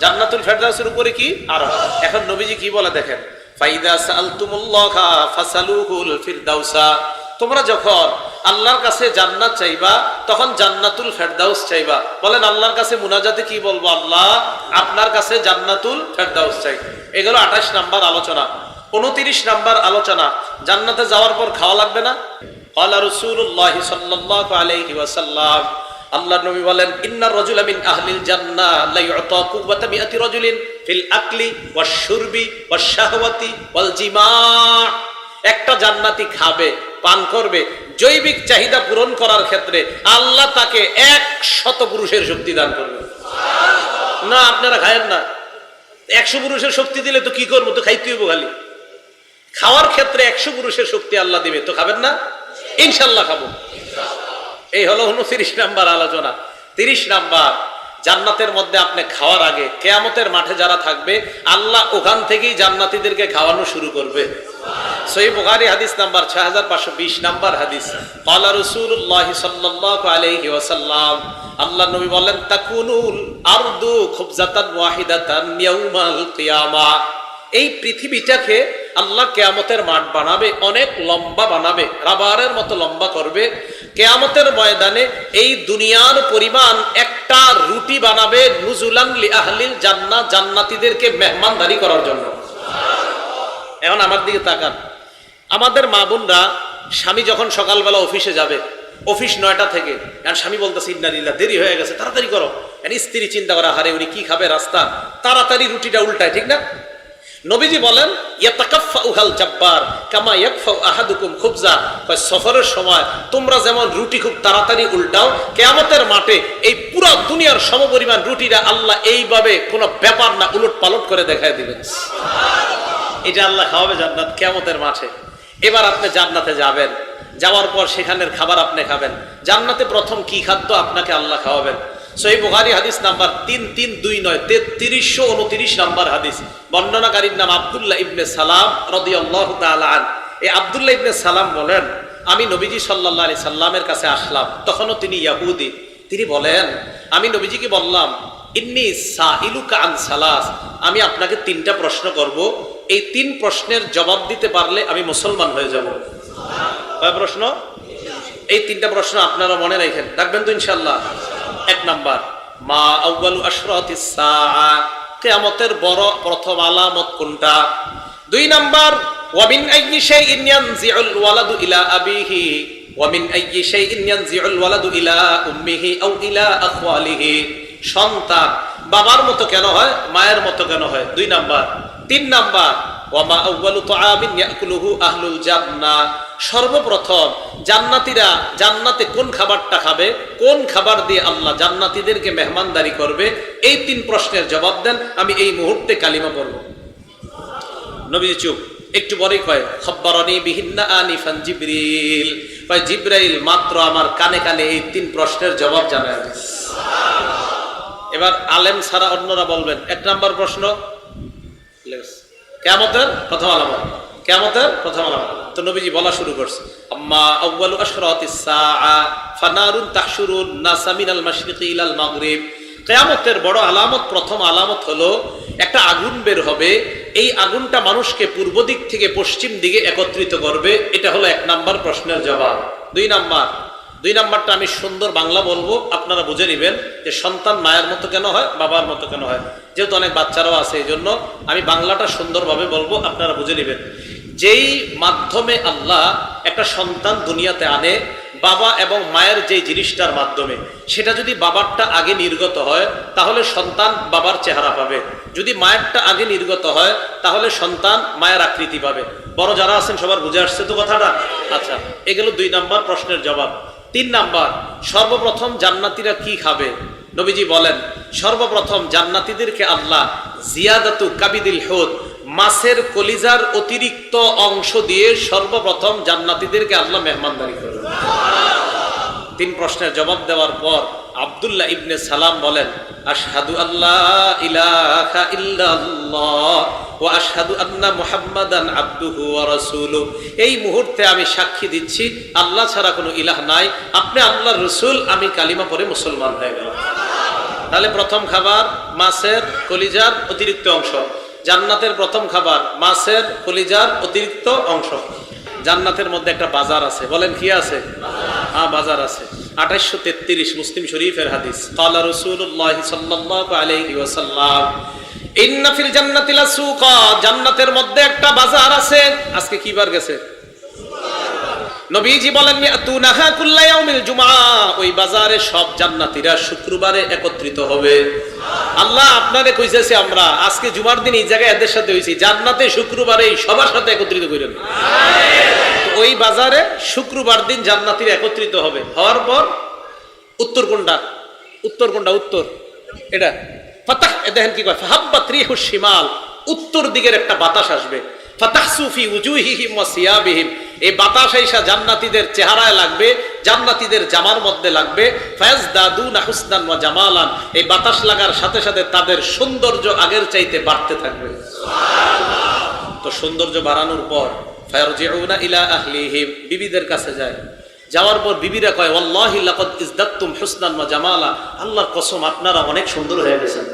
জান্নাতুল ফেরদাউসের উপরে কি? আরশ। এখন নবীজি কি বলে দেখেন, ফাইদা সালতুমুল্লাহা ফাসালুহুল ফিরদাউসা, তোমরা যখন আল্লাহর কাছে জান্নাত চাইবা তখন জান্নাতুল ফেরদাউস চাইবা। বলেন আল্লাহর কাছে মুনাজাতে কি বলবো? আল্লাহ আপনার কাছে জান্নাতুল ফেরদাউস চাই। এগুলো 28 নাম্বার আলোচনা। 29 নাম্বার আলোচনা, জান্নাতে যাওয়ার পর খাওয়া লাগবে না। ক্বালা রাসূলুল্লাহ সাল্লাল্লাহু আলাইহি ওয়াসাল্লাম, আল্লাহর নবী বলেন, ইন্নার রাজুলা মিন আহলিল জান্নাহ লা ইউতা কুওয়াতা মিআতি রাজুলিন ফিল আকলি ওয়াশ শুরবি ওয়াশ শাহওয়াতি ওয়াল জিমা। একটা জান্নাতি খাবে, পান করবে, জৈবিক চাহিদা পূরণ করার ক্ষেত্রে আল্লাহ তাকে 100 পুরুষের শক্তি দান করবে। না আপনারা খায়েন না, 100 পুরুষের শক্তি দিলে তো কি করবো, তো খাইতে হইব খালি। খাওয়ার ক্ষেত্রে 100 পুরুষের শক্তি আল্লাহ দিবে, তো খাবেন না? ইনশাল্লাহ খাবো। এই হলো 29 নাম্বার আলোচনা। 30 নাম্বার, জান্নাতের মধ্যে আপনি খাওয়ার আগে কিয়ামতের মাঠে যারা থাকবে আল্লাহ ওখান থেকেই জান্নাতীদেরকে খাওয়ানো শুরু করবে। সহিহ বুখারী হাদিস নাম্বার 6520 নাম্বার হাদিস। ক্বালা রাসূলুল্লাহ সাল্লাল্লাহু আলাইহি ওয়াসাল্লাম, আল্লাহর নবী বলেন, তাকুনুল আরদু খুবজাতান ওয়াহিদাতান ইয়াউমাল কিয়ামা। এই পৃথিবীটাকে আল্লাহ কিয়ামতের মাঠ বানাবে, অনেক লম্বা বানাবে, রাবারের মতো লম্বা করবে। কিয়ামতের ময়দানে এই দুনিয়ার পরিমাণ একটা রুটি বানাবে, নুজুলান লি আহলিল জান্নাহ, জান্নাতীদেরকে মেহমানদারি করার জন্য। এখন আমার দিকে তাকান, আমাদের মা বোনরা স্বামী যখন সকালবেলা অফিসে যাবে, অফিস 9টা থেকে, আর স্বামী বলতেছে ইন্নালিল্লাহ দেরি হয়ে গেছে, তাড়াতাড়ি করো। স্ত্রী চিন্তা করা, হারে উনি কি খাবে রাস্তা, তাড়াতাড়ি রুটিটা উল্টায়, ঠিক না? নবীজি বলেন, ইয়াতাকাফফাউহাল জাব্বার কামা ইয়াকফাউ আহাদুকুম খুবজা। সফরের সময় তোমরা যেমন রুটি খুব তাড়াতাড়ি উল্টাও, কিয়ামতের মাঠে এই পুরো দুনিয়ার সমপরিমাণ রুটিটা আল্লাহ এইভাবে কোনো ব্যাপার না উলট পালট করে দেখায় দিবেন। এটা আল্লাহ খাওয়াবে জান্নাত কিয়ামতের মাঠে। এবার আপনি জান্নাতে যাবেন, যাওয়ার পর সেখানের খাবার আপনি খাবেন। জান্নাতে প্রথম কি খাদ্য আপনাকে আল্লাহ খাওয়াবেন? সহিহ বুখারী হাদিস নাম্বার 3329 3329 নাম্বার হাদিস। বর্ণনাকারীর নাম আব্দুল্লাহ ইবনে সালাম রাদিয়াল্লাহু তাআলা আন। এই আব্দুল্লাহ ইবনে সালাম বলেন, আমি নবীজি সাল্লাল্লাহু আলাইহি সাল্লামের কাছে আসলাম, তখনও তিনি ইহুদি। তিনি বলেন, আমি নবীজিকে বললাম, ইন্নী সাইলুকা আন সালাস, আমি আপনাকে 3টা প্রশ্ন করব, এই 3 প্রশ্নের জবাব দিতে পারলে আমি মুসলমান হয়ে যাব। কয় প্রশ্ন? এই 3টা প্রশ্ন আপনারা মনে রাখেন, রাখবেন তো ইনশাআল্লাহ। 1 নাম্বার, মা আউয়ালু আশরাতিস সাআ, কিয়ামতের বড় প্রথম আলামত কোনটা? 2 নাম্বার, ওয়া মিন আইয়ি শাইইন ইয়ানজিউল ওয়ালাদু ইলা আবিহি ওয়া মিন আইয়ি শাইইন ইয়ানজিউল ওয়ালাদু ইলা উম্মিহি আও ইলা আখওয়ালিহি। সন্তান বাবার মতো কেন হয়, মায়ের মতো কেন হয়? 2 নাম্বার। 3 নাম্বার, ওয়া মা আউয়ালু তুআমিন ইয়াকুলুহু আহলুল জান্নাহ, সর্বপ্রথম জান্নাতীরা জান্নাতে কোন খাবারটা খাবে, কোন খাবার দিয়ে আল্লাহ জান্নাতীদেরকে মেহমানদারি করবে? এই 3 প্রশ্নের জবাব দেন, আমি এই মুহূর্তে কালিমা পড়ব। নবীজি চুপ, একটু পরেই কয়, খব্বারানি বিহিন্না আনিফান জিবরিল, কয় জিবরাইল মাত্র আমার কানে কানে এই 3 প্রশ্নের জবাব জানায় দিয়েছে। এবার আলেম ছাড়া অন্যরা বলবেন, 1 নাম্বার প্রশ্ন কিয়ামতের প্রথম আলামত, কিয়ামতের প্রথম আলামত। তো নবীজি বলা শুরু করছে, আম্মা আউয়ালু আশরাতিস সাআ ফানারুন তাহশুরুন নাসা মিনাল মাশরিকি ইলাল মাগরিব। কিয়ামতের বড় আলামত, প্রথম আলামত হলো একটা আগুন বের হবে, এই আগুনটা মানুষকে পূর্ব দিক থেকে পশ্চিম দিকে একত্রিত করবে। এটা হলো 1 নাম্বার প্রশ্নের জবাব। 2 নাম্বারটা আমি সুন্দর বাংলা বলবো, আপনারা বুঝে নেবেন যে সন্তান মায়ের মতো কেন হয়, বাবার মতো কেন হয়। যেহেতু অনেক বাচ্চারাও আছে, এই জন্য আমি বাংলাটা সুন্দরভাবে বলবো, আপনারা বুঝে নেবেন। যেই মাধ্যমে আল্লাহ একটা সন্তান দুনিয়াতে আনে, বাবা এবং মায়ের যে জিনিসটার মাধ্যমে, সেটা যদি বাবারটা আগে নির্গত হয় তাহলে সন্তান বাবার চেহারা পাবে, যদি মায়েরটা আগে নির্গত হয় তাহলে সন্তান মায়ের আকৃতি পাবে। বড় যারা আছেন সবার বুঝে আসছে তো কথাটা? আচ্ছা, এগুলো 2 নাম্বার প্রশ্নের জবাব। 3 নাম্বার, সর্বপ্রথম জান্নাতীরা কি খাবে? নবীজি বলেন, সর্বপ্রথম জান্নাতীদেরকে আল্লাহ জিয়াদাতু কাবিদিল হুদ, মাছের কলিজার অতিরিক্ত অংশ দিয়ে সর্বপ্রথম জান্নাতীদেরকে আল্লাহ মেহমানদারি করবেন। 3 প্রশ্নের জবাব দেওয়ার পর আব্দুল্লাহ ইবনে সালাম বলেন, আশহাদু আল্লা ইলাহা ইল্লাল্লাহ ওয়া আশহাদু আন্না মুহাম্মাদান আবদুহু ওয়া রাসূলুহু। এই মুহূর্তে আমি সাক্ষী দিচ্ছি আল্লাহ ছাড়া কোনো ইলাহ নাই, আপনি আল্লাহর রাসূল, আমি কালিমা পড়ে মুসলমান হয়ে গেলাম। তাহলে প্রথম খাবার মাছের কলিজার অতিরিক্ত অংশ। জান্নাতের প্রথম খাবার মাছের কলিজার অতিরিক্ত অংশ। জান্নাতের মধ্যে একটা বাজার আছে, বলেন কি আছে? হ্যাঁ, বাজার আছে। 2833 মুসলিম শরীফের হাদিস। ক্বালা রাসূলুল্লাহ সাল্লাল্লাহু আলাইহি ওয়াসাল্লাম ইন্না ফিল জান্নাতি লাসুকা, জান্নাতের মধ্যে একটা বাজার আছে। আজকে কি বার গেছে? নবীজি বলেন মিয়াতুনাহা কুল্লা ইয়াউমিল জুমআ, ওই বাজারে সব জান্নাতীরা শুক্রবারে একত্রিত হবে। আল্লাহ আপনারে কইতেছে আমরা আজকে জুমার দিন এই জায়গায় এদের সাথে হইছি, জান্নাতে শুক্রবারে সবার সাথে একত্রিত করেন। ওই বাজারে শুক্রবার দিন জান্নাতীরা একত্রিত হবে। হওয়ার পর উত্তর কোনটা? উত্তর কোনটা? উত্তর এটা ফাতাহ। দেখেন কি কয়, ফাহাব্বাত রিহুশ শিমাল, উত্তর দিকের একটা বাতাস আসবে। ফাতাহসু ফি উজুহিহিম ওয়া সিয়াবিহিম, এই বাতাস আইসা জান্নাতীদের চেহারায় লাগবে, জান্নাতীদের জামার মধ্যে লাগবে। ফায়াজদাদুনা হুসনান ওয়া জামালান, এই বাতাস লাগার সাথে সাথে তাদের সৌন্দর্য আগের চাইতে বাড়তে থাকবে। সুবহানাল্লাহ। তো সৌন্দর্য বাড়ানোর পর ফায়ারজিউনা ইলা আহলিহিম, বিবিদের কাছে যায়। যাওয়ার পর বিবিরা কয় ওয়াল্লাহি লাকাদ ইজদাদতুম হুসনান ওয়া জামালা, আল্লাহর কসম আপনারা অনেক সুন্দর হয়ে গেছেন।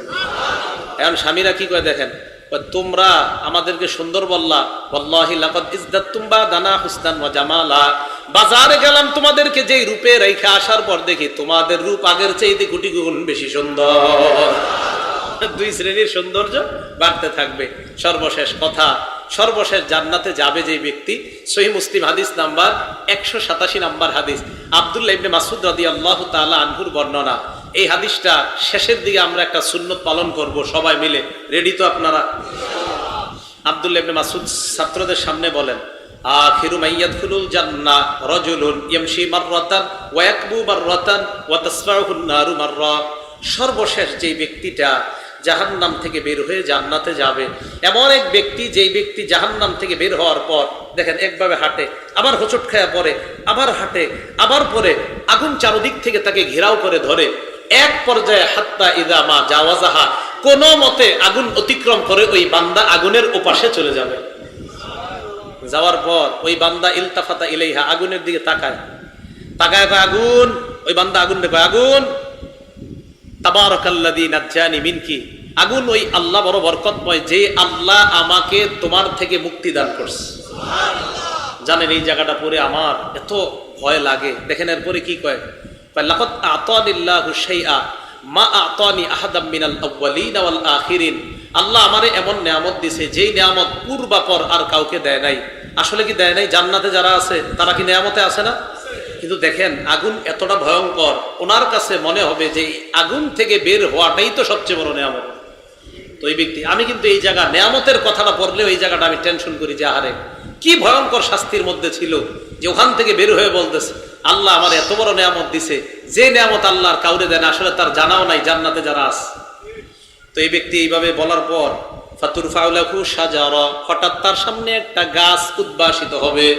এখন স্বামীরা কি কয় দেখেন, তোমরা আমাদেরকে সুন্দর বললা, ওয়াল্লাহি লাকাদ ইজদাদতুম বাদানা হুসনান ওয়া জামালা, বাজারে গেলাম তোমাদেরকে যেই রূপে রাইখা আসার পর দেখি তোমাদের রূপ আগের চাইতে কোটি গুণ বেশি সুন্দর। দুই শ্রেণীর সৌন্দর্য বাড়তে থাকবে। সর্বশেষ কথা, সর্বশেষ জান্নাতে যাবে যে ব্যক্তি, সহিহ মুসলিম হাদিস নাম্বার 187 নাম্বার হাদিস, আব্দুল্লাহ ইবনে মাসউদ রাদিয়াল্লাহু তাআলা আনহুর বর্ণনা। এই হাদিসটা শেষের দিকে আমরা একটা সুন্নত পালন করব সবাই মিলে। রেডি তো আপনারা? আব্দুল্লাহ ইবনে মাসউদ ছাত্রদের সামনে বলেন, আখিরু মাইয়াদখুলুল জান্নাহ রাজুলুন ইয়ামশি মাররাতান ওয়া ইয়াকবু মাররাতান ওয়া তাসফাউহুন নারু মাররা, সর্বশেষ যে ব্যক্তিটা জাহান্নাম থেকে বের হয়ে জান্নাতে যাবে, এমন এক ব্যক্তি যেই ব্যক্তি জাহান্নাম থেকে বের হওয়ার পর দেখেন একভাবে হাঁটে, আবার হোঁচট খায়া পড়ে, আবার হাঁটে, আবার পরে আগুন চারদিক থেকে তাকে ঘেরাও করে ধরে, এক পর্যায়ে হাত্তা ইদা মা জাওয়াজাহা, কোন মতে আগুন অতিক্রম করে ওই বান্দা আগুনের ওপাশে চলে যাবে। যাওয়ার পর ওই বান্দা ইলতাফাতা ইলাইহা, আগুনের দিকে তাকায়, তাকায় আগুন, ওই বান্দা আগুন দেখে, আগুন তাবারাকাল্লাযী নাজ্জানি মিনকি, আগুন ওই আল্লাহ বড় বরকতময় যে আল্লাহ আমাকে তোমার থেকে মুক্তি দান করছে। সুবহানাল্লাহ। জানেন এই জায়গাটা পড়ে আমার এত ভয় লাগে। দেখেন এরপরে কি কয়, লাকাদ আতানিল্লাহু শাইআ মা আতানি আহাদাম মিনাল আউয়ালিন ওয়াল আখিরিন, আল্লাহ আমারে এমন নিয়ামত দিয়েছে যেই নিয়ামত পূর্বাপর আর কাউকে দেয় নাই। আসলে কি দেয় নাই? জান্নাতে যারা আছে তারা কি নিয়ামতে আছে না? কিন্তু দেখেন আগুন এতটা ভয়ঙ্কর, ওনার কাছে মনে হবে যে আগুন থেকে বের হওয়াটাই তো সবচেয়ে বড় নিয়ামত। তো এই ব্যক্তি, আমি কিন্তু এই জায়গা নিয়ামতের কথাটা পড়লেও এই জায়গাটা আমি টেনশন করি যে আহারে কি ভয়ঙ্কর শাস্তির মধ্যে ছিল, যে ওখান থেকে বের হয়ে বলতেছে আল্লাহ আমার এত বড় নিয়ামত দিছে, যে নিয়ামত আল্লাহর কাউরে দেন, আসলে তার জানাও নাই জান্নাতে যারা আছে। তো এই ব্যক্তি এইভাবে বলার পর ফাতুরফাউ লাহু শাজারা, হঠাৎ তার সামনে একটা গাছ উদ্ভাসিত হবে।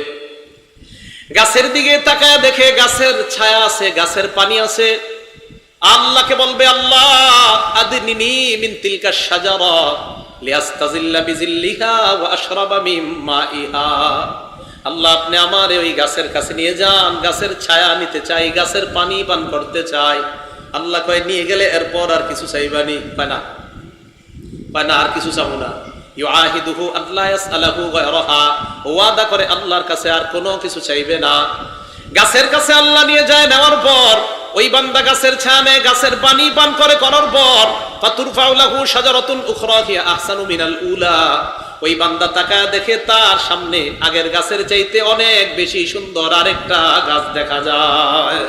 গাছের দিকে তাকায় দেখে গাছের ছায়া আছে, গাছের পানি আছে। আল্লাহকে বলবে, আল্লাহ আদনিনি মিন তিলকা শাজারা লিয়াস্তাজিল্লা বিজিল্লিহা ওয়া আশরাবা মিন মাইহা, আল্লাহ আপনি আমারে ওই গাছের কাছে নিয়ে যান, গাছের ছায়া নিতে চাই, গাছের পানি পান করতে চাই। আল্লাহ কয় নিয়ে গেলে এরপর আর কিছু চাইবানি? পায় না, আর কিছু চাবো না। ইউআহিদুহু আল্লাহ ইয়াসআলহু গায়রাহা, ওয়াদা করে আল্লাহর কাছে আর কোনো কিছু চাইবে না। গাছের কাছে আল্লাহ নিয়ে যায়, নেওয়ার পর ওই বান্দা গাছের ছায়া নেয়, গাছের পানি পান করে, করার পর ফাতুরফাউ লাহু শাজারাতুন উখরা হিয়া আহসানু মিনাল উলা, ওই বান্দা তাকায় দেখে তার সামনে আগের গাছের চাইতে অনেক বেশি সুন্দর আরেকটা গাছ দেখা যায়।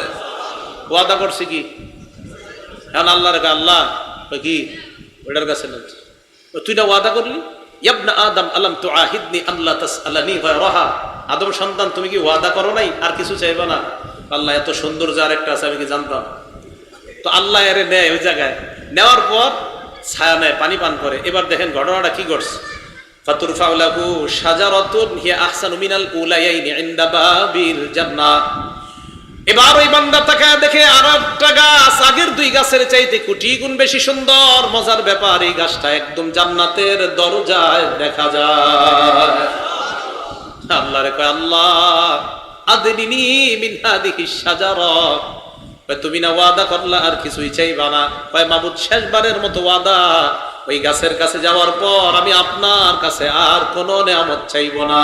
ওয়াদা করছে কি? এখন আল্লাহর আল্লাহ কি ওইটার কাছে না, তুই না ওয়াদা করলি, ইবনা আদম আলাম তুআহিদনি আল্লাহ তাসআলানি গায়রাহা, আদম সন্তান তুমি কি ওয়াদা করো নাই আর কিছু চাইবা না? আল্লাহ এত সুন্দর যে আরেকটা আছে আমি কি জানতাম? তো আল্লাহ এর নেয় ওই জায়গায়, নেওয়ার পর ছায়া নেয়, পানি পান করে। এবার দেখেন ঘটনাটা কি ঘটছে। ফাতুরফাউ লাহু শাজারাতুন হিয়া আহসানু মিনাল উলায়াইনি ইনদা বাবিল জান্নাহ, এবার ওই বান্দা তাকায় দেখে আর একটা গাছ আগের দুই গাছের চাইতে কোটি গুণ বেশি সুন্দর। মজার ব্যাপার, এই গাছটা একদম জান্নাতের দরজায় দেখা যায়। আল্লাহ রে কয়, আল্লাহ আদনিনি মিন হাদিহিশ শাজারা, তুমি না ওয়াদা করলা আর কিছুই চাইবা না? কয় মাবুদ শেষবারের মতো ওয়াদা, ওই গাছের কাছে যাওয়ার পর আমি আপনার কাছে আর কোনো নেয়ামত চাইবো না।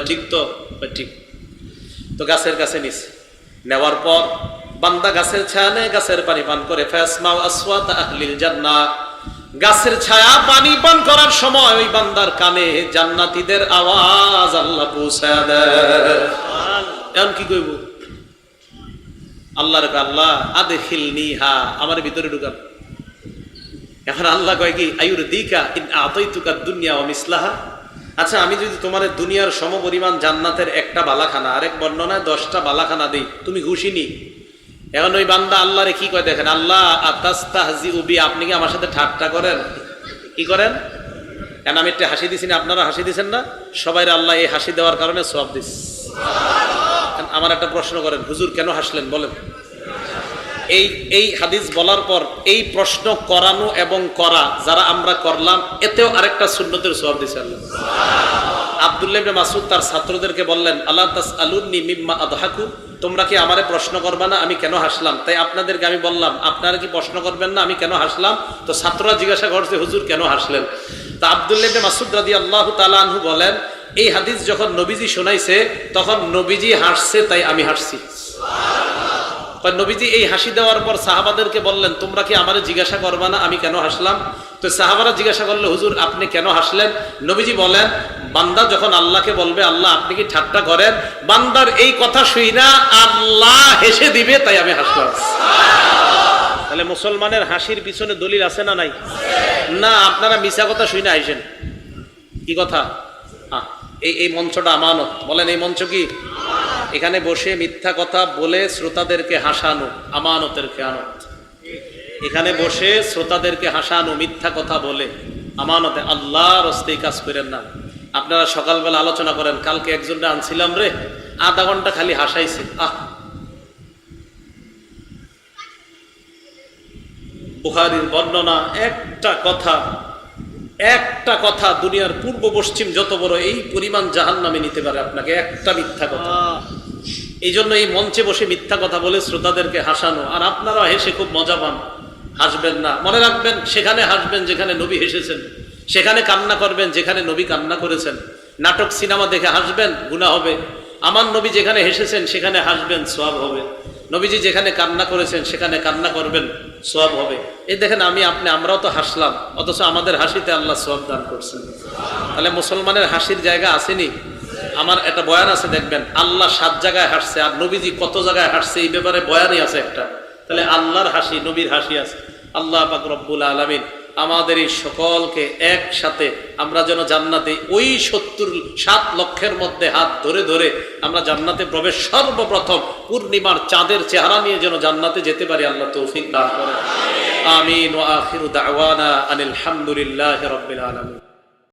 ঠিক তো? ঠিক। তো গাছের কাছে নিছে, নেওয়ার পর বান্দা গাছের ছায়া নেয়, গাছের পানি পান করে। ফাসমাউ আসওয়াত আহলিল জান্নাহ, গাছের ছায়া পানি পান করার সময় ওই বান্দার কানে জান্নাতীদের আওয়াজ আল্লাহ পৌঁছায় দেয়। এখন কি কইব? আল্লাহর আল্লাহ আদখিলনিহা, আমার ভিতরে ঢুকান। এখন আল্লাহ কয় কি, আয়ুরদিকা ইন আতাইতুকা দুনিয়া ওয়া মিসলাহা, আচ্ছা আমি যদি তোমার দুনিয়ার সমপরিমাণ জান্নাতের একটা বালাখানা, আরেক বর্ণনায় 10টা বালাখানা দেই, তুমি খুশি নি? এখন ওই বান্দা আল্লাহরে কি কয় দেখেন, আল্লাহ আতাস্তাহজিউ বি, আপনি কি আমার সাথে ঠাট্টা করেন? কি করেন? কেন আমি একটা হাসি দিছি না, আপনারা হাসি দিছেন না? সবাই আল্লাহ এই হাসি দেওয়ার কারণে সওয়াব দিস। আমার একটা প্রশ্ন করেন, হুজুর কেন হাসলেন বলেন? এই হাদিস বলার পর এই প্রশ্ন করানো এবং করা যারা আমরা করলাম, এতেও আরেকটা সুন্নতের সওয়াব দিছে আল্লাহ। আব্দুল্লাহ ইবনে মাসউদ তার ছাত্রদেরকে বললেন, আল্লাহ তাসআলুনি মিম্মা আদহাকু, তোমরা কি আমারে প্রশ্ন করবে না আমি কেন হাসলাম? তাই আপনাদেরকে আমি বললাম, আপনারা কি প্রশ্ন করবেন না আমি কেন হাসলাম? তো ছাত্ররা জিজ্ঞাসা করছে, হুজুর কেন হাসলেন? তা আব্দুল্লাহ ইবনে মাসউদ রাদিয়াল্লাহু তাআলা আনহু বলেন, এই হাদিস যখন নবীজি শোনাইছে তখন নবীজি হাসছে তাই আমি হাসছি। নবীজি এই হাসি দেওয়ার পর সাহাবাদেরকে বললেন, তোমরা কি আমারে জিজ্ঞাসা করবা না আমি কেন হাসলাম? তো সাহাবারা জিজ্ঞাসা করলো, হুজুর আপনি কেন হাসলেন? নবীজি বলেন, বান্দা যখন আল্লাহকে বলবে, আল্লাহ আপনি কি ঠাট্টা করেন, বান্দার এই কথা শুই না আল্লাহ হেসে দিবে তাই আমি হাসলাম। তাহলে মুসলমানের হাসির পিছনে দলিল আছে না নাই? না, আপনারা মিছা কথা শুই না আইসেন। কি কথা? এই মঞ্চটা আমানত। বলেন এই মঞ্চ কি? এখানে বসে মিথ্যা কথা বলে শ্রোতাদেরকে হাসানো আমানতের খেয়ানত। এখানে বসে শ্রোতাদেরকে হাসানো মিথ্যা কথা বলে আমানতে, আল্লাহর রাস্তায় কাজ করেন না। আপনারা সকালবেলা আলোচনা করেন, কালকে একজনটা আনছিলাম রে, আধা ঘন্টা খালি হাসাইছে। বুখারীর বর্ণনা, একটা কথা দুনিয়ার পূর্ব পশ্চিম যত বড় এই পরিমাণ জাহান্নামে নিতে পারে আপনাকে, একটা মিথ্যা কথা। এই জন্য এই মঞ্চে বসে মিথ্যা কথা বলে শ্রোতাদেরকে হাসানো, আর আপনারা হেসে খুব মজা পান। হাসবেন না, মনে রাখবেন, সেখানে হাসবেন যেখানে নবী হেসেছেন, সেখানে কান্না করবেন যেখানে নবী কান্না করেছেন। নাটক সিনেমা দেখে হাসবেন, গুনাহ হবে। আমার নবী যেখানে হেসেছেন সেখানে হাসবেন, সওয়াব হবে। নবীজি যেখানে কান্না করেছেন সেখানে কান্না করবেন, সওয়াব হবে। এই দেখেন আমরাও তো হাসলাম, অথচ আমাদের হাসিতে আল্লাহ সওয়াব দান করছেন। তাহলে মুসলমানের হাসির জায়গা আসেনি? আমার একটা বয়ান আছে, দেখবেন আল্লাহ 7 জায়গায় হাসছে আর নবীজি কত জায়গায় হাসছে, এই ব্যাপারে বয়ানই আছে একটা। তাহলে আল্লাহর হাসি, নবীর হাসি আছে। আল্লাহ পাক রব্বুল আলামিন আমাদের এই সকলকে একসাথে আমরা যেন জান্নাতে ওই ৭ লক্ষের মধ্যে হাত ধরে ধরে আমরা জান্নাতে প্রবেশ, সর্বপ্রথম পূর্ণিমার চাঁদের চেহারা নিয়ে যেন জান্নাতে যেতে পারি, আল্লাহ তৌফিক দান করেন। আমিন। ওয়া আখিরু দাওয়ানা আনিল হামদুলিল্লাহি রাব্বিল আলামিন।